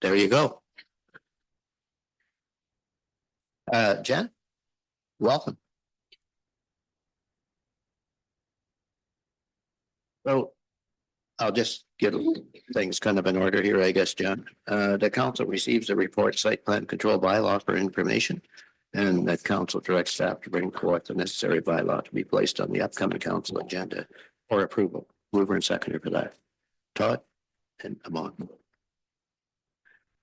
There you go. Jen, welcome. So I'll just get things kind of in order here, I guess, John. The council receives a report site plan control bylaw for information. And that council directs staff to bring forth the necessary bylaw to be placed on the upcoming council agenda for approval. Mover and seconder for that. Todd and Amon.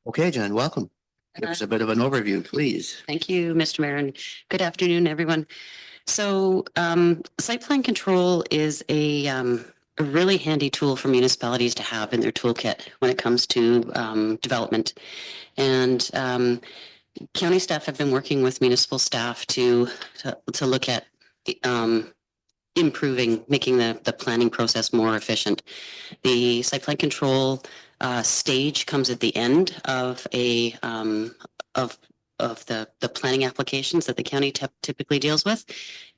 Okay, Jen, welcome. Give us a bit of an overview, please. Thank you, Mr. Mayor, and good afternoon, everyone. So site plan control is a really handy tool for municipalities to have in their toolkit when it comes to development. And county staff have been working with municipal staff to look at improving, making the planning process more efficient. The site plan control stage comes at the end of a of the planning applications that the county typically deals with,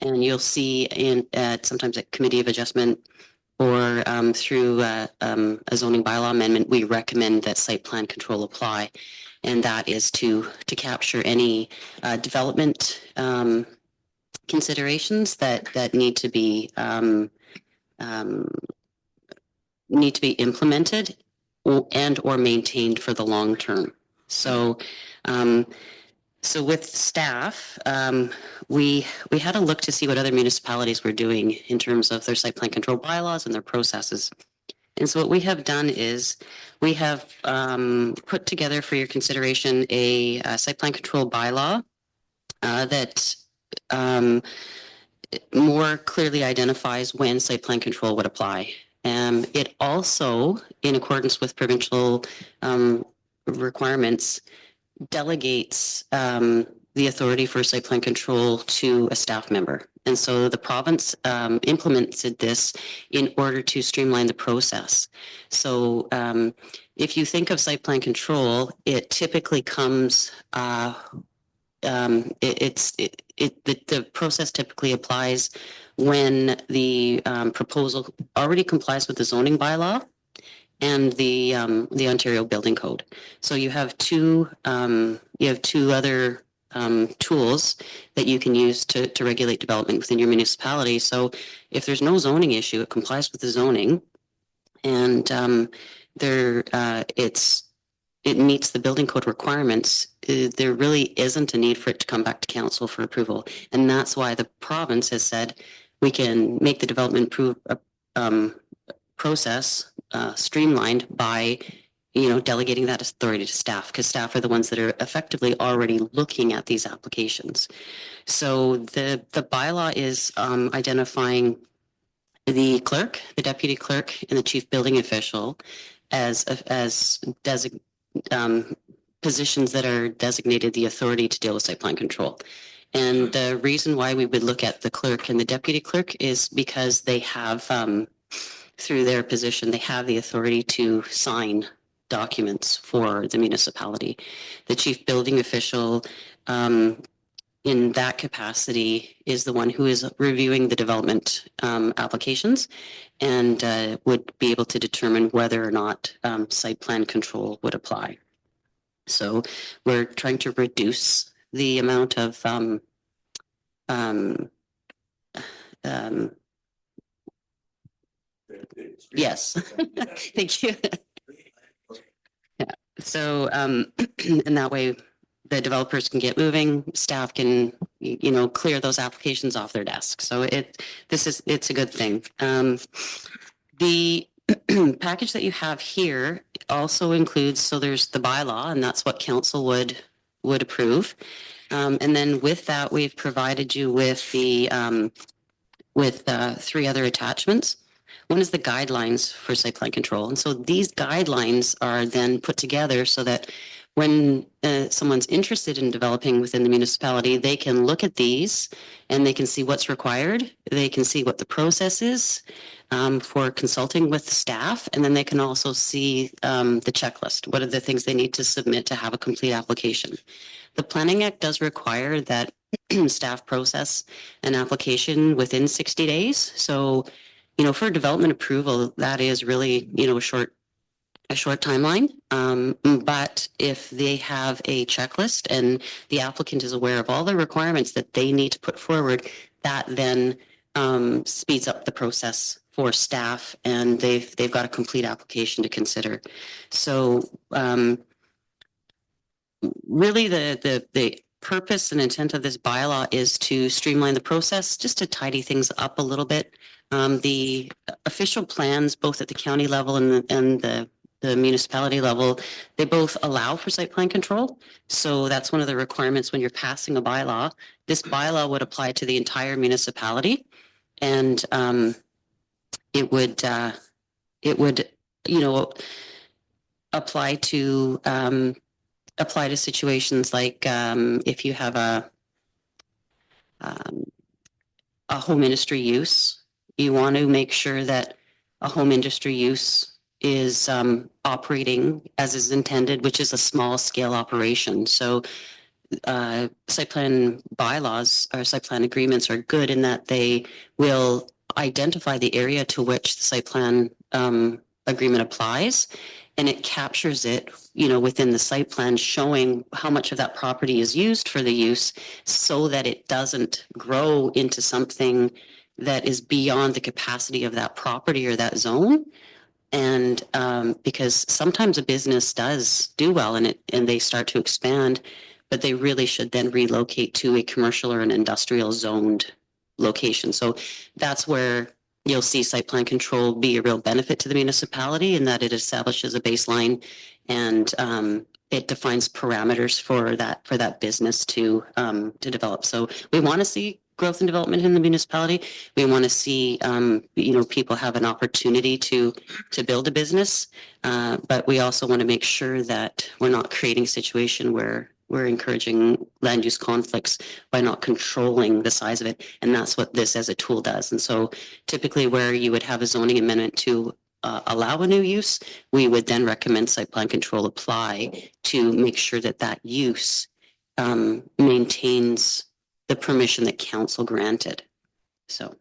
and you'll see in sometimes at committee of adjustment or through a zoning bylaw amendment, we recommend that site plan control apply, and that is to capture any development considerations that need to be implemented or maintained for the long term. So so with staff, we had a look to see what other municipalities were doing in terms of their site plan control bylaws and their processes. And so what we have done is we have put together for your consideration a site plan control bylaw that more clearly identifies when site plan control would apply. It also, in accordance with provincial requirements, delegates the authority for site plan control to a staff member. And so the province implemented this in order to streamline the process. So if you think of site plan control, it typically comes, the process typically applies when the proposal already complies with the zoning bylaw and the Ontario Building Code. So you have two other tools that you can use to regulate development within your municipality. So if there's no zoning issue, it complies with the zoning, and it meets the building code requirements, there really isn't a need for it to come back to council for approval. And that's why the province has said we can make the development process streamlined by delegating that authority to staff, because staff are the ones that are effectively already looking at these applications. So the bylaw is identifying the clerk, the deputy clerk, and the chief building official as positions that are designated the authority to deal with site plan control. And the reason why we would look at the clerk and the deputy clerk is because they have, through their position, they have the authority to sign documents for the municipality. The chief building official, in that capacity, is the one who is reviewing the development applications and would be able to determine whether or not site plan control would apply. So we're trying to reduce the amount of yes, thank you. Yeah. So and that way the developers can get moving, staff can clear those applications off their desk. So it's a good thing. The package that you have here also includes, so there's the bylaw, and that's what council would approve. And then with that, we've provided you with the three other attachments. One is the guidelines for site plan control. And so these guidelines are then put together so that when someone's interested in developing within the municipality, they can look at these and they can see what's required. They can see what the process is for consulting with staff. And then they can also see the checklist. What are the things they need to submit to have a complete application? The Planning Act does require that staff process an application within 60 days. So, for development approval, that is really, a short a short timeline. But if they have a checklist and the applicant is aware of all the requirements that they need to put forward, that then speeds up the process for staff, and they've got a complete application to consider. So really the purpose and intent of this bylaw is to streamline the process, just to tidy things up a little bit. The official plans, both at the county level and the municipality level, they both allow for site plan control. So that's one of the requirements when you're passing a bylaw. This bylaw would apply to the entire municipality, and it would, you know, apply to situations like if you have a home industry use, you want to make sure that a home industry use is operating as is intended, which is a small scale operation. So site plan bylaws or site plan agreements are good in that they will identify the area to which the site plan agreement applies, and it captures it, you know, within the site plan, showing how much of that property is used for the use, so that it doesn't grow into something that is beyond the capacity of that property or that zone. And because sometimes a business does do well in it and they start to expand, but they really should then relocate to a commercial or an industrial zoned location. So that's where you'll see site plan control be a real benefit to the municipality, in that it establishes a baseline and it defines parameters for that business to develop. So we want to see growth and development in the municipality. We want to see you know, people have an opportunity to build a business, but we also want to make sure that we're not creating a situation where we're encouraging land use conflicts by not controlling the size of it. And that's what this as a tool does. And so typically where you would have a zoning amendment to allow a new use, we would then recommend site plan control apply to make sure that that use maintains the permission that council granted. So,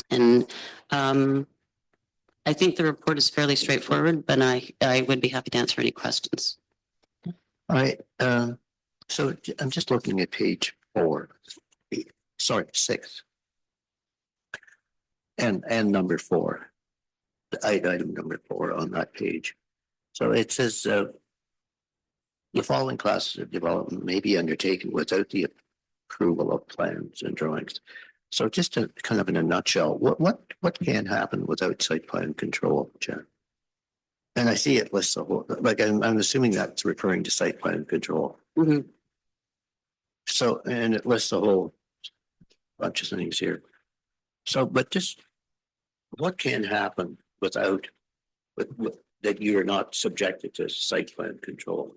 and I think the report is fairly straightforward, but I would be happy to answer any questions. All right, so I'm just looking at page 6. And number 4. Item number 4 on that page. So it says the following classes of development may be undertaken without the approval of plans and drawings. So just to kind of in a nutshell, what can happen without site plan control, Jen? And I see it lists the whole, like I'm assuming that's referring to site plan control. Mm-hmm. So, and it lists a whole bunch of things here. So, but just what can happen without, with that you're not subjected to site plan control?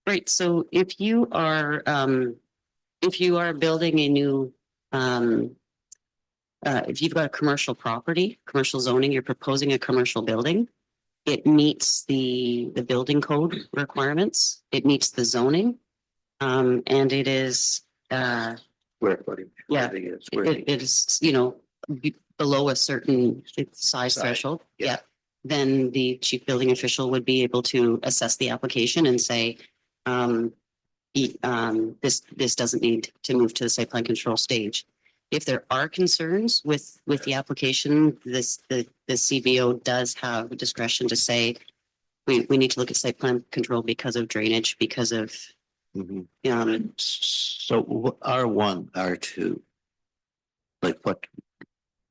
Right. So if you are building a new, if you've got a commercial property, commercial zoning, you're proposing a commercial building, it meets the building code requirements. It meets the zoning, and it is Square footage. Yeah, it is, you know, below a certain size threshold. Yeah. Then the chief building official would be able to assess the application and say, this doesn't need to move to the site plan control stage. If there are concerns with the application, the CBO does have discretion to say, we need to look at site plan control because of drainage, because of so R1, R2, like what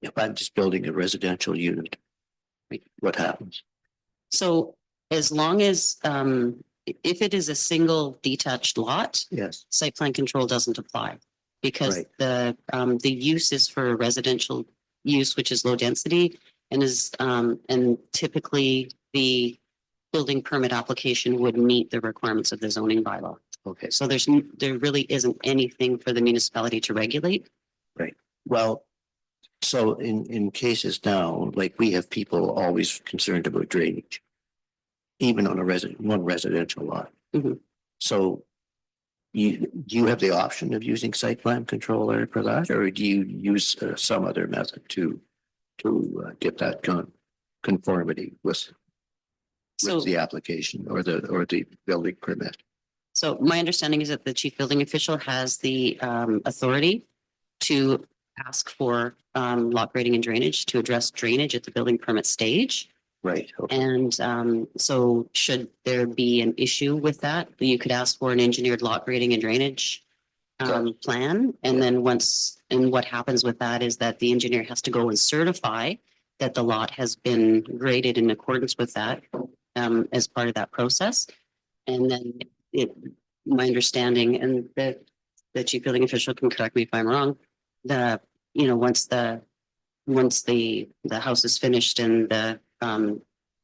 if I'm just building a residential unit, what happens? So as long as if it is a single detached lot, Yes, site plan control doesn't apply, because Right. the use is for residential use, which is low density, and is and typically the building permit application would meet the requirements of the zoning bylaw. okay, So there really isn't anything for the municipality to regulate. well, so in cases now, like we have people always concerned about drainage, even on one residential lot. Mhm. So do you have the option of using site plan control area for that, or do you use some other method to get that conformity with? So, with the application or the building permit. so my understanding is that the chief building official has the authority to ask for lot grading and drainage to address drainage at the building permit stage. Right. Okay. And so should there be an issue with that, you could ask for an engineered lot grading and drainage plan. And Yeah. then and what happens with that is that the engineer has to go and certify that the lot has been graded in accordance with that as part of that process. And then my understanding, and the chief building official can correct me if I'm wrong, once the house is finished and the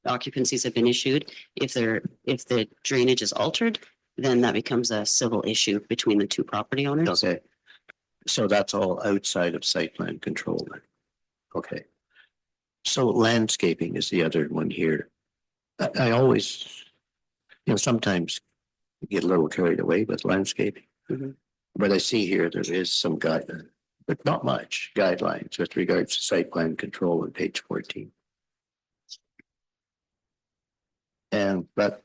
occupancies have been issued, if the drainage is altered, then that becomes a civil issue between the two property owners. Okay. So that's all outside of site plan control then. Okay. So landscaping is the other one here. I always, sometimes get a little carried away with landscaping. Mhm. But I see here there is some guidelines, but not much guidelines with regards to site plan control on page 14. But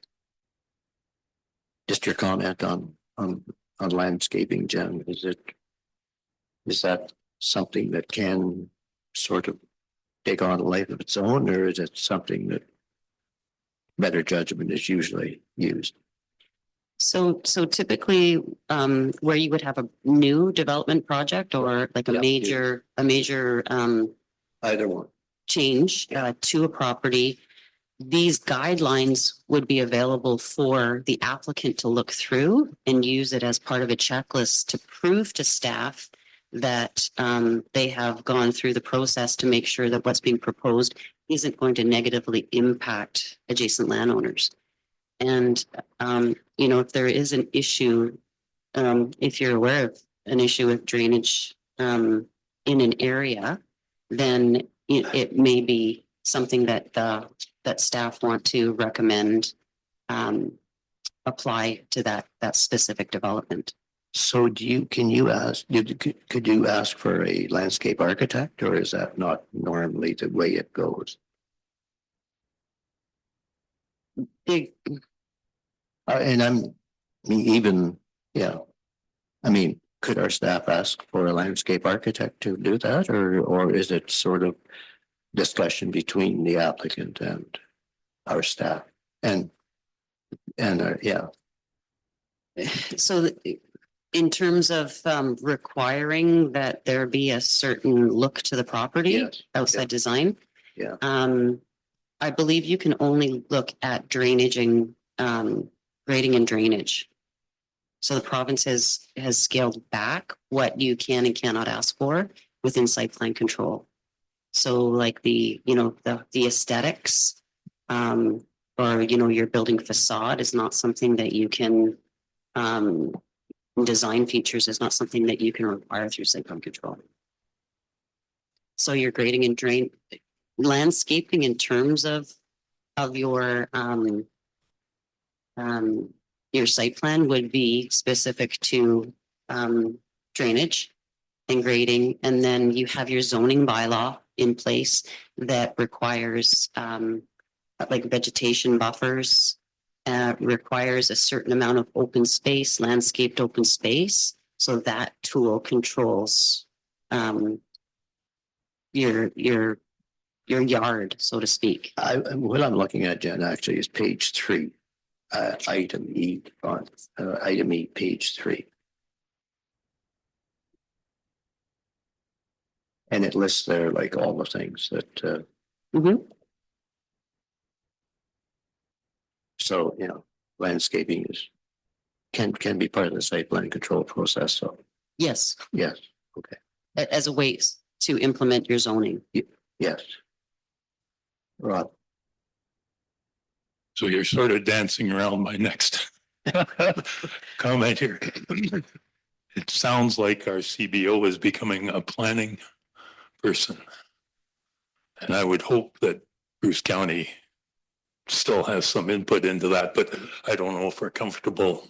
just your comment on landscaping, Jen, is that something that can sort of take on a life of its own, or is it something that better judgment is usually used? So typically, where you would have a new development project or like a Yeah, major Either one. change to a property, these guidelines would be available for the applicant to look through and use it as part of a checklist to prove to staff that they have gone through the process to make sure that what's being proposed isn't going to negatively impact adjacent landowners. And, if there is an issue, if you're aware of an issue with drainage in an area, then it may be something that that staff want to recommend apply to that specific development. So could you ask for a landscape architect, or is that not normally the way it goes? Big, And could our staff ask for a landscape architect to do that, or is it sort of discussion between the applicant and our staff yeah. so in terms of requiring that there be a certain look to the property, Yes. outside design. Yeah. I believe you can only look at drainage and grading and drainage. So the province has scaled back what you can and cannot ask for within site plan control. So like the aesthetics, or your building facade is not something that you can design features is not something that you can require through site plan control. So your grading and drain landscaping in terms of your site plan would be specific to drainage and grading, and then you have your zoning bylaw in place that requires like vegetation buffers, requires a certain amount of open space, landscaped open space. So that tool controls your yard, so to speak. What I'm looking at, Jen, actually is page 3, item E on item E, page 3. And it lists there like all the things that so landscaping can be part of the site plan control process. So yes, okay, as a way to implement your zoning. yes. Rob. So you're sort of dancing around my next comment here. It sounds like our CBO is becoming a planning person. And I would hope that Bruce County still has some input into that, but I don't know if we're comfortable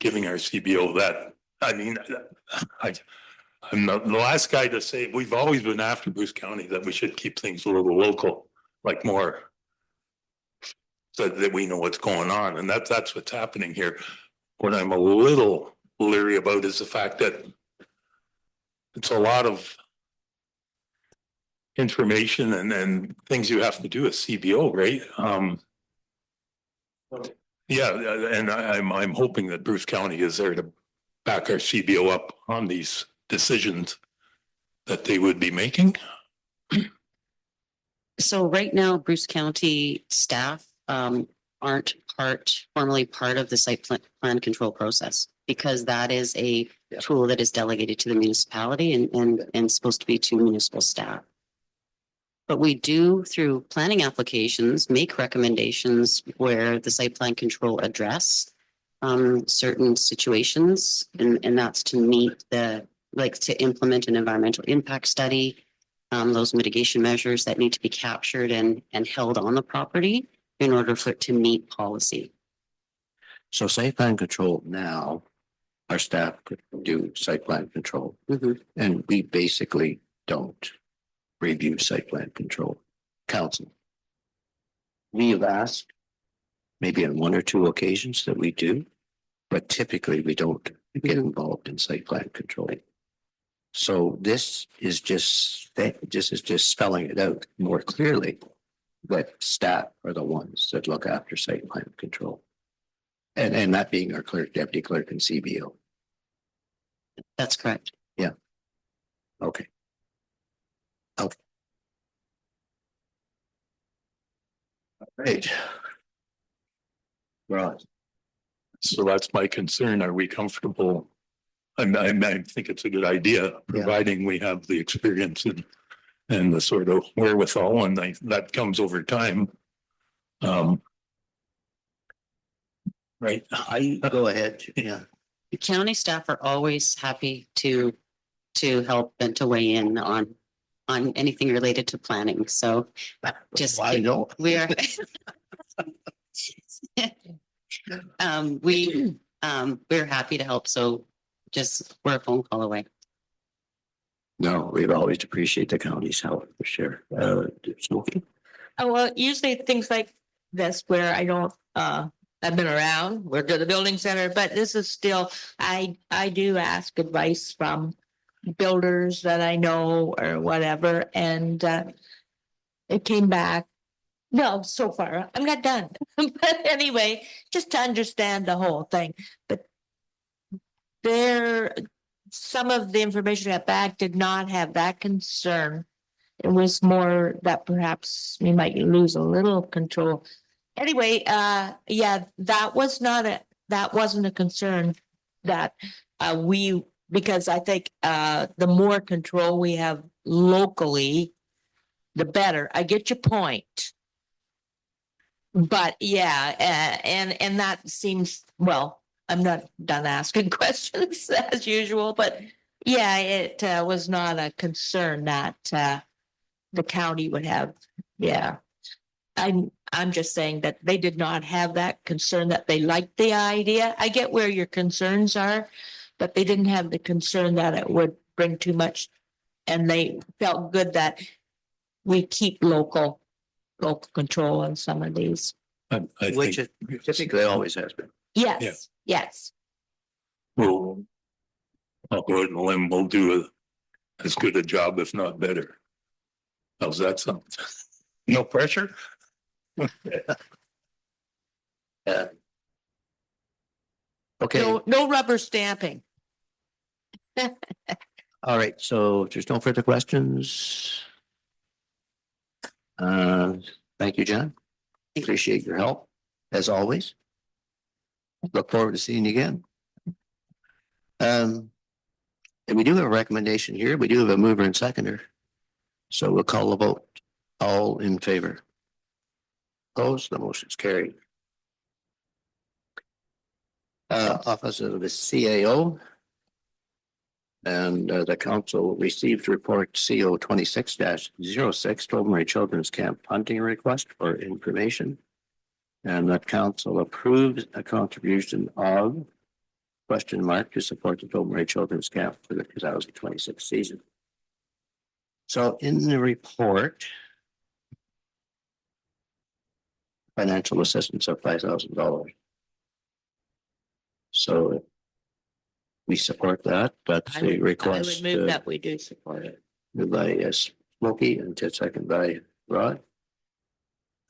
giving our CBO that. I mean, I'm not the last guy to say we've always been after Bruce County that we should keep things a little local, like more so that we know what's going on. And that's what's happening here. What I'm a little leery about is the fact that it's a lot of information and things you have to do as CBO, right? Yeah, and I'm hoping that Bruce County is there to back our CBO up on these decisions that they would be making. So right now, Bruce County staff aren't formally part of the site plan control process, because that is a tool that is delegated to the municipality and supposed to be to municipal staff. But we do, through planning applications, make recommendations where the site plan control address certain situations, and that's to meet to implement an environmental impact study, those mitigation measures that need to be captured and held on the property in order for it to meet policy. So site plan control now, our staff could do site plan control, and we basically don't review site plan control. Council. We have asked maybe on one or two occasions that we do, but typically we don't get involved in site plan control. So this is just spelling it out more clearly that staff are the ones that look after site plan control. And that being our clerk, deputy clerk, and CBO. That's correct. Yeah. Okay. Okay. All right. Right. So that's my concern. Are we comfortable? I think it's a good idea, providing we have the experience and the sort of wherewithal, and that comes over time. Right. I go ahead. Yeah. The county staff are always happy to help and to weigh in on anything related to planning. So just I know we are we're happy to help. So just we're a phone call away. No, we've always appreciate the county's help for sure. Smokey. Oh, well, usually things like this where I don't, I've been around, we're to the building center, but this is still, I do ask advice from builders that I know or whatever, and it came back. No, so far, I'm not done. But anyway, just to understand the whole thing, but some of the information I got back did not have that concern. It was more that perhaps we might lose a little control. Anyway, yeah, that wasn't a concern that because I think the more control we have locally, the better. I get your point. But yeah, and that seems, well, I'm not done asking questions as usual, but yeah, it was not a concern that the county would have. Yeah. I'm just saying that they did not have that concern, that they liked the idea. I get where your concerns are, but they didn't have the concern that it would bring too much. And they felt good that we keep local control on some of these. Which it typically always has been. Yes, yes. Well, I'll go ahead and limb. We'll do as good a job, if not better. How's that sound? No pressure? Yeah. Okay. No rubber stamping. All right. So if there's no further questions. Thank you, John. Appreciate your help as always. Look forward to seeing you again. And we do have a recommendation here. We do have a mover and seconder. So we'll call a vote. All in favor. Opposed, the motion's carried. Office of the CAO. And the council received report CO 26-06, Tobermory Children's Camp hunting request for information. And the council approved a contribution of (?) to support the Tobermory Children's Camp for the 2026 season. So in the report, financial assistance of $5,000. So we support that. That's the I request. would move that we do support it. Moved by Smokey and second by Rod.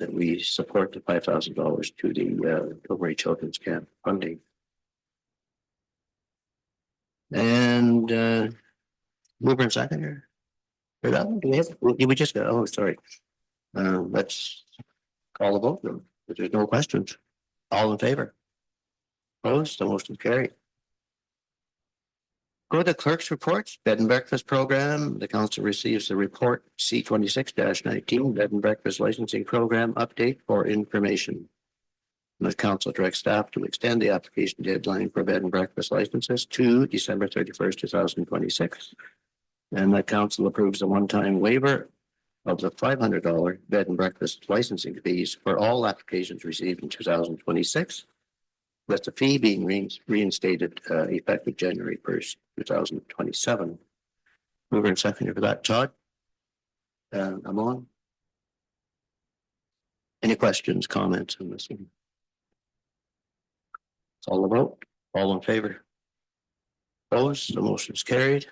That we support the $5,000 to the Tilbury Children's Camp funding. And mover and seconder. For that one, do we have, did we just go? Oh, sorry. Let's call the vote. If there's no questions. All in favor? Opposed? The motion carried. Go to clerk's reports, bed and breakfast program. The council receives the report C26-19 bed and breakfast licensing program update for information. The council directs staff to extend the application deadline for bed and breakfast licenses to December 31st, 2026. And the council approves a one-time waiver of the $500 bed and breakfast licensing fees for all applications received in 2026. With the fee being reinstated effective January 1st, 2027. Mover and seconder for that, Todd. I'm on. Any questions, comments on this one? It's all about, all in favor. Opposed, the motion is carried.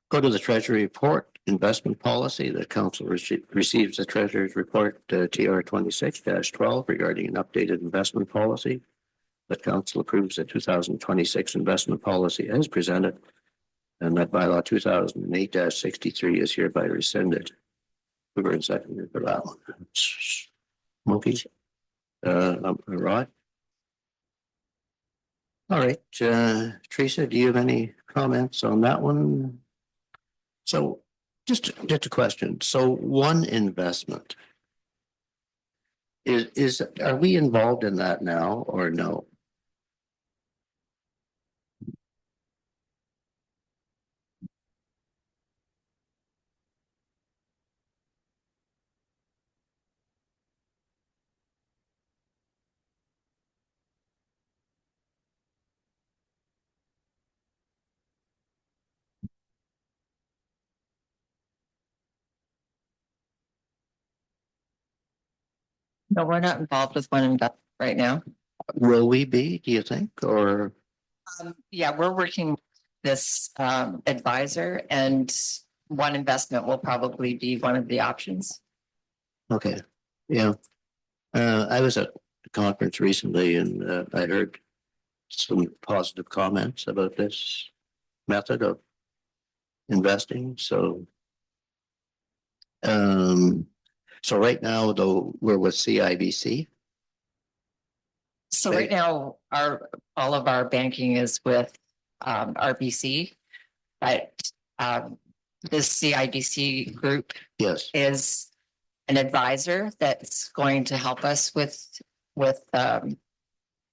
Go to the Treasury report, investment policy. The council receives the Treasurer's report TR 26-12 regarding an updated investment policy. The council approves the 2026 investment policy as presented, and that bylaw 2008-63 is hereby rescinded. Mover and seconder for that one. Smokey, Rod. All right, Teresa, do you have any comments on that one? So just a question. So one investment is are we involved in that now or no? No, we're not involved with one investment right now. Will we be, do you think, or? Yeah, we're working with this advisor, and one investment will probably be one of the options. Okay, yeah. I was at a conference recently and I heard some positive comments about this method of investing. So right now though, we're with CIBC. So right now, all of our banking is with RBC, but this CIBC group Yes. is an advisor that's going to help us with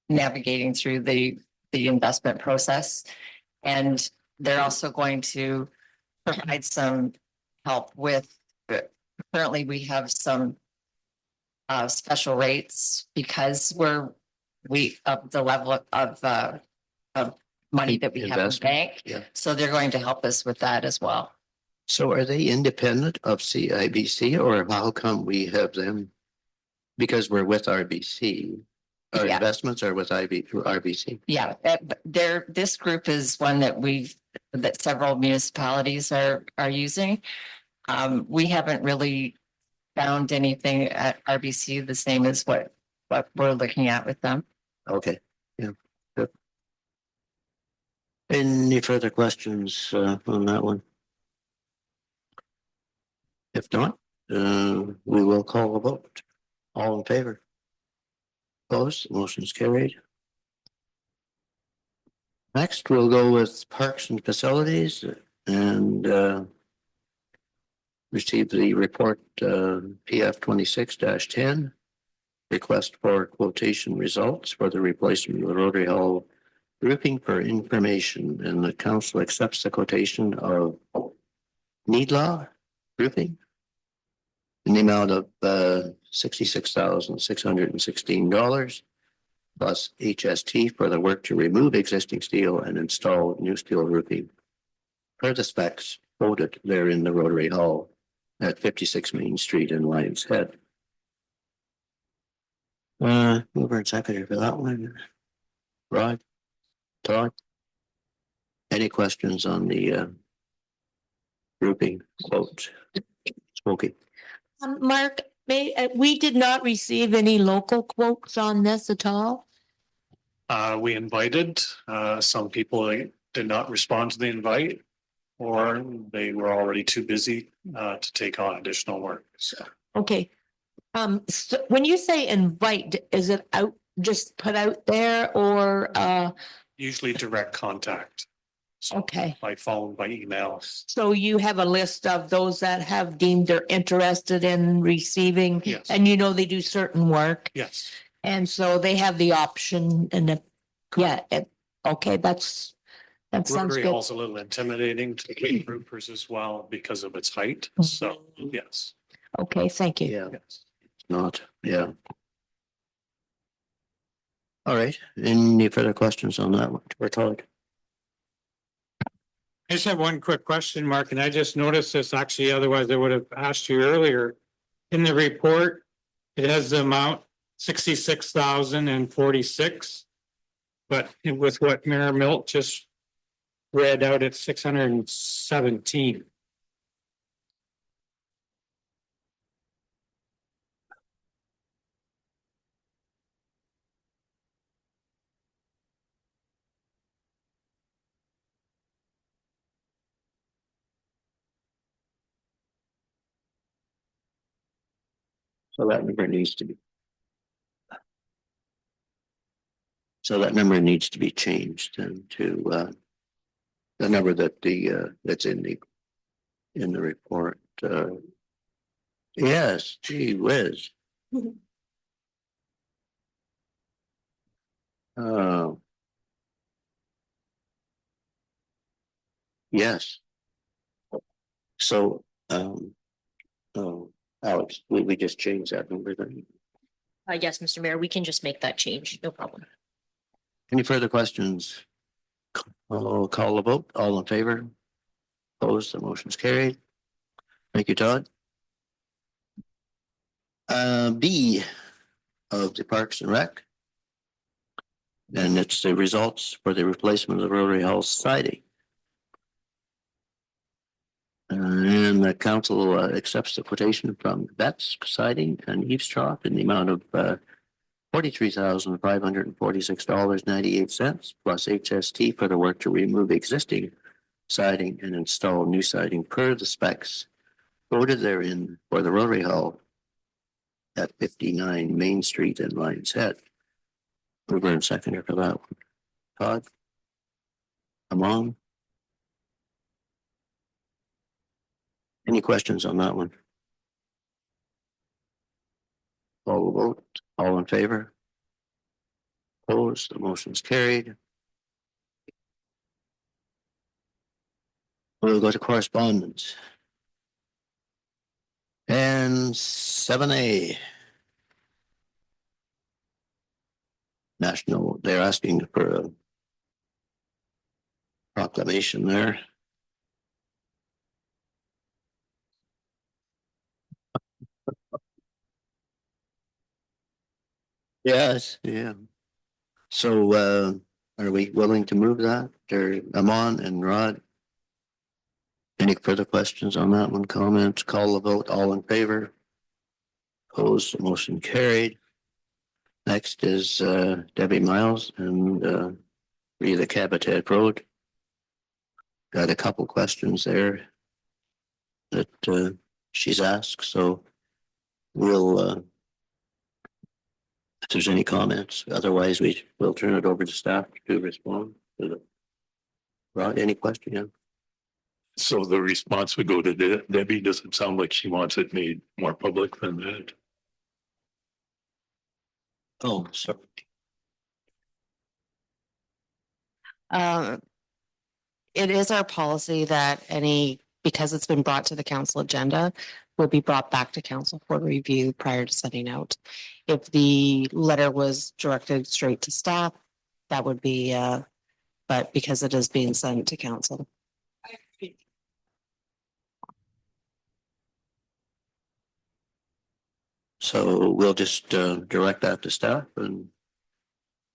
navigating through the investment process, and they're also going to provide some help with. Currently, we have some special rates because we of the level of money that we have in Investment, bank. yeah. So they're going to help us with that as well. So are they independent of CIBC or how come we have them? Because we're with RBC. Our Yeah. investments are with RBC. Yeah, this group is one that several municipalities are using. We haven't really found anything at RBC the same as what we're looking at with them. Okay, yeah. Good. Any further questions on that one? If not, we will call a vote. All in favor? Opposed? Motion is carried. Next, we'll go with parks and facilities and receive the report PF 26-10. Request for quotation results for the replacement of the Rotary Hall roofing for information, and the council accepts the quotation of Needlaw Roofing in the amount of $66,616 plus HST for the work to remove existing steel and install new steel roofing per the specs quoted there in the Rotary Hall at 56 Main Street in Lions Head. Mover and seconder for that one. Rod? Todd? Any questions on the grouping quote? Smokey? Mark, we did not receive any local quotes on this at all. We invited, some people did not respond to the invite, or they were already too busy, to take on additional work, so. Okay. So when you say invite, is it out, just put out there or, Usually direct contact. So okay. by phone, by email. So you have a list of those that have deemed they're interested in receiving? Yes. And you know, they do certain work. Yes. And so they have the option and if, yeah, okay, that sounds Rotary good. Hall's a little intimidating to the groupers as well because of its height, so, yes. Okay, thank you. Yeah, Yes. not, yeah. All right, any further questions on that one? We're Todd? I just have one quick question, Mark, and I just noticed this actually, otherwise I would have asked you earlier. In the report, it has the amount 66,046. But with what Mayor Milt just read out, it's 617. So that number needs to be. So that number needs to be changed then to the number that that's in the report. Yes, gee whiz. Oh. Yes. So, oh, Alex, we just changed that number then. Yes, Mr. Mayor, we can just make that change, no problem. Any further questions? I'll call the vote. All in favor? Opposed, the motion's carried. Thank you, Todd. B of the Parks and Rec. And it's the results for the replacement of the Rotary Hall siding. And the council accepts the quotation from Betts Siding and Eaves Trough in the amount of $43,546.98 plus HST for the work to remove existing siding and install new siding per the specs quoted therein for the Rotary Hall at 59 Main Street in Lions Head. Mover and seconder for that one. Todd? Among? Any questions on that one? All vote, all in favor? Opposed, the motion's carried. We'll go to correspondence. And 7A. National, they're asking for a proclamation there. Yes, yeah. So are we willing to move that? Or Amon and Rod? Any further questions on that one? Comments? Call the vote. All in favor? Opposed? Motion carried. Next is Debbie Miles and read the Cabotet Road. Got a couple questions there that she's asked, so we'll if there's any comments, otherwise we will turn it over to staff to respond to the. Rod, any question? Yeah. So the response would go to Debbie. Does it sound like she wants it made more public than that? Oh, sorry. It is our policy that because it's been brought to the council agenda, will be brought back to council for review prior to sending out. If the letter was directed straight to staff, that would be, but because it is being sent to council. So we'll just direct that to staff and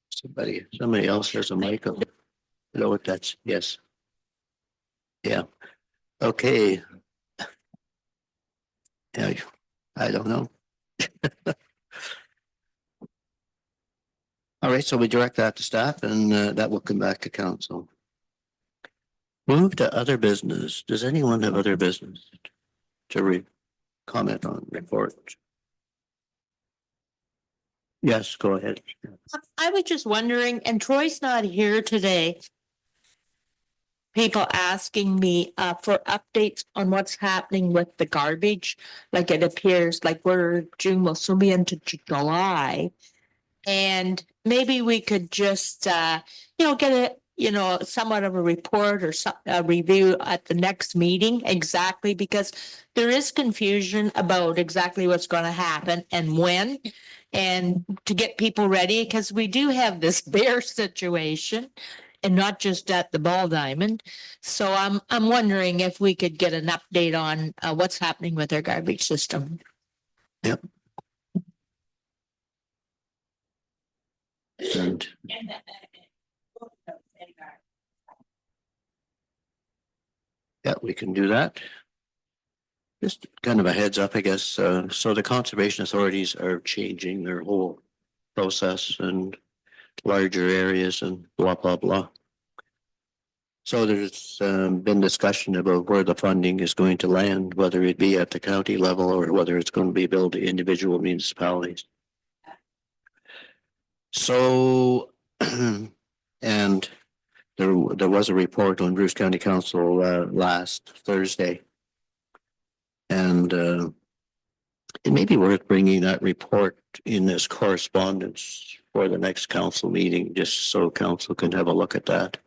somebody else has a mic. Know what that's, yes. Yeah, okay. Yeah, I don't know. All right, so we direct that to staff and that will come back to council. Move to other business. Does anyone have other business to comment on report? Yes, go ahead. I was just wondering, and Troy's not here today. People asking me for updates on what's happening with the garbage. Like it appears like June will soon be into July. And maybe we could just get somewhat of a report or a review at the next meeting, exactly, because there is confusion about exactly what's going to happen and when, and to get people ready, because we do have this bear situation and not just at the Ball Diamond. So I'm wondering if we could get an update on what's happening with our garbage system. Yep. And yeah, we can do that. Just kind of a heads up, I guess. So the conservation authorities are changing their whole process and larger areas and blah, blah, blah. So there's been discussion about where the funding is going to land, whether it be at the county level or whether it's going to be billed to individual municipalities. So, and there was a report on Bruce County Council last Thursday. And it may be worth bringing that report in this correspondence for the next council meeting, just so council can have a look at that.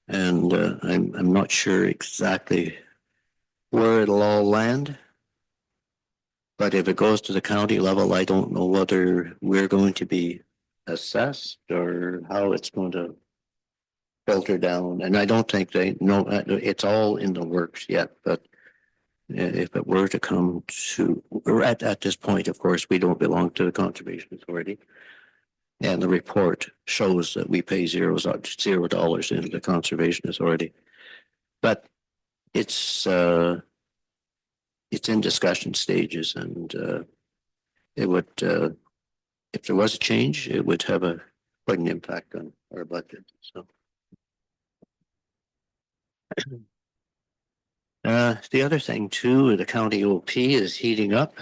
And I'm not sure exactly where it'll all land. But if it goes to the county level, I don't know whether we're going to be assessed or how it's going to filter down. And I don't think they know, it's all in the works yet, but if it were to come to, or at this point, of course, we don't belong to the Conservation Authority. And the report shows that we pay $0 into the Conservation Authority. But it's in discussion stages, and it would, if there was a change, it would have quite an impact on our budget. So. The other thing too, the county OP is heating up.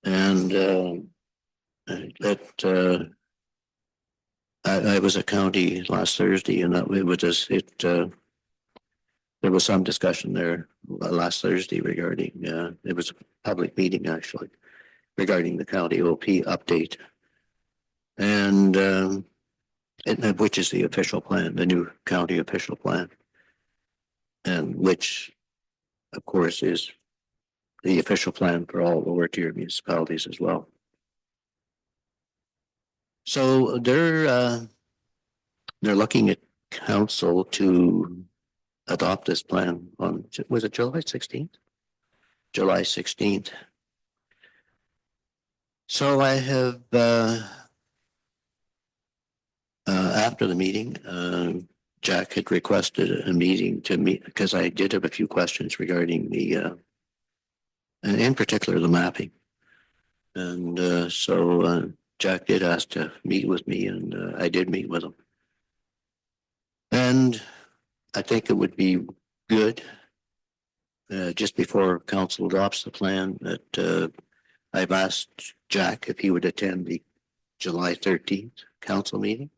And I was at county last Thursday, and it was just, there was some discussion there last Thursday regarding, it was a public meeting actually, regarding the county OP update. And which is the official plan, the new county official plan. And which, of course, is the official plan for all lower tier municipalities as well. So they're looking at council to adopt this plan on, was it July 16th? July 16th. So I have, after the meeting, Jack had requested a meeting to meet, because I did have a few questions regarding the, in particular, the mapping. And so Jack did ask to meet with me, and I did meet with him. And I think it would be good, just before council adopts the plan, that I've asked Jack if he would attend the July 13th council meeting,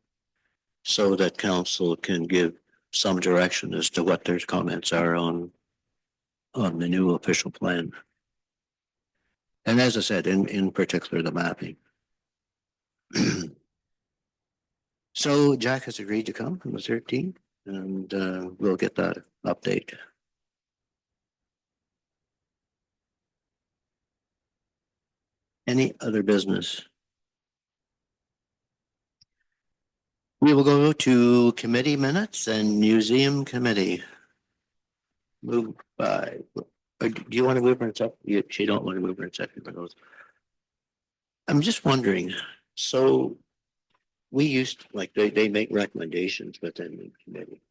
so that council can give some direction as to what their comments are on the new official plan. And as I said, in particular, the mapping. So Jack has agreed to come on the 13th, and we'll get that update. Any other business? We will go to committee minutes and museum committee. Moved by Or do you want to move her and second? She don't want to move her and second for those. I'm just wondering, so we used, like, they make recommendations within the committee.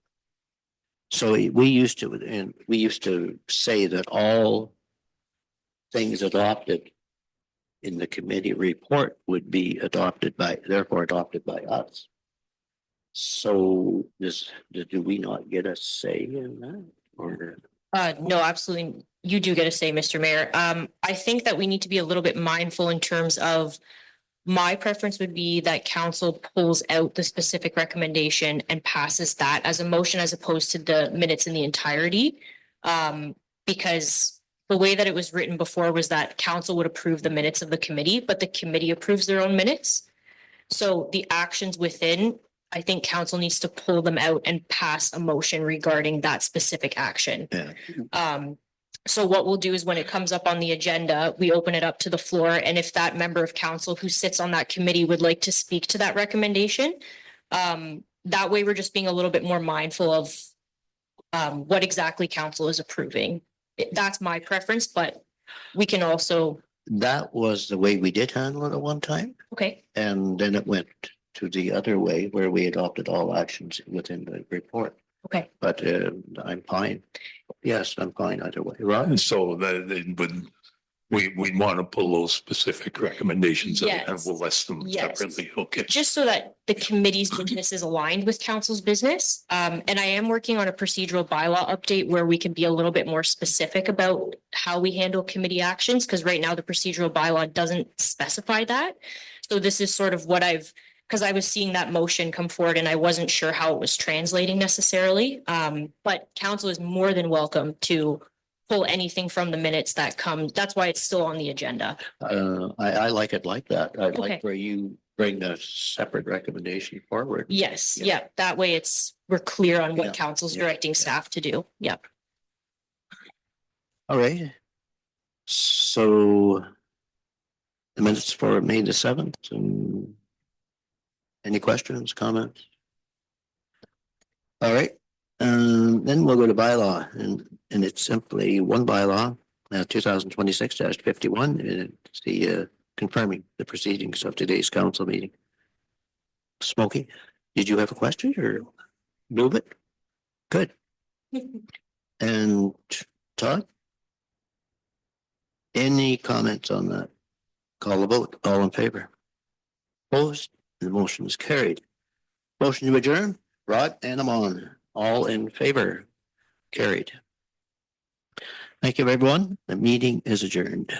So we used to say that all things adopted in the committee report would be therefore adopted by us. So do we not get a say in that, or? No, absolutely. You do get a say, Mr. Mayor. I think that we need to be a little bit mindful in terms of my preference would be that council pulls out the specific recommendation and passes that as a motion as opposed to the minutes in the entirety. Because the way that it was written before was that council would approve the minutes of the committee, but the committee approves their own minutes. So the actions within, I think council needs to pull them out and pass a motion regarding that specific action. Yeah. So what we'll do is when it comes up on the agenda, we open it up to the floor. And if that member of council who sits on that committee would like to speak to that recommendation, that way we're just being a little bit more mindful of what exactly council is approving. That's my preference, but we can also. That was the way we did handle it at one time. Okay. And then it went to the other way where we adopted all actions within the report. Okay. But I'm fine. Yes, I'm fine either way. Rob? And so that they would, we want to pull those specific recommendations out and Yes. we'll list them Yes. separately. Okay. Just so that the committee's business is aligned with council's business. And I am working on a procedural bylaw update where we can be a little bit more specific about how we handle committee actions, because right now the procedural bylaw doesn't specify that. So this is sort of what because I was seeing that motion come forward and I wasn't sure how it was translating necessarily. But council is more than welcome to pull anything from the minutes that come. That's why it's still on the agenda. I like it like that. I Okay. like where you bring a separate recommendation forward. Yes, Yeah. yeah, that way we're clear on Yeah, what council's yeah, directing yeah. staff to do. Yep. All right. So the minutes for May the 7th. And any questions, comments? All right. Then we'll go to bylaw and it's simply one bylaw, 2026-51. And it's the confirming the proceedings of today's council meeting. Smokey, did you have a question or move it? Good. And Todd? Any comments on that? Call the vote. All in favor? Opposed? The motion is carried. Motion to adjourn. Rod and Amon. All in favor? Carried. Thank you, everyone. The meeting is adjourned.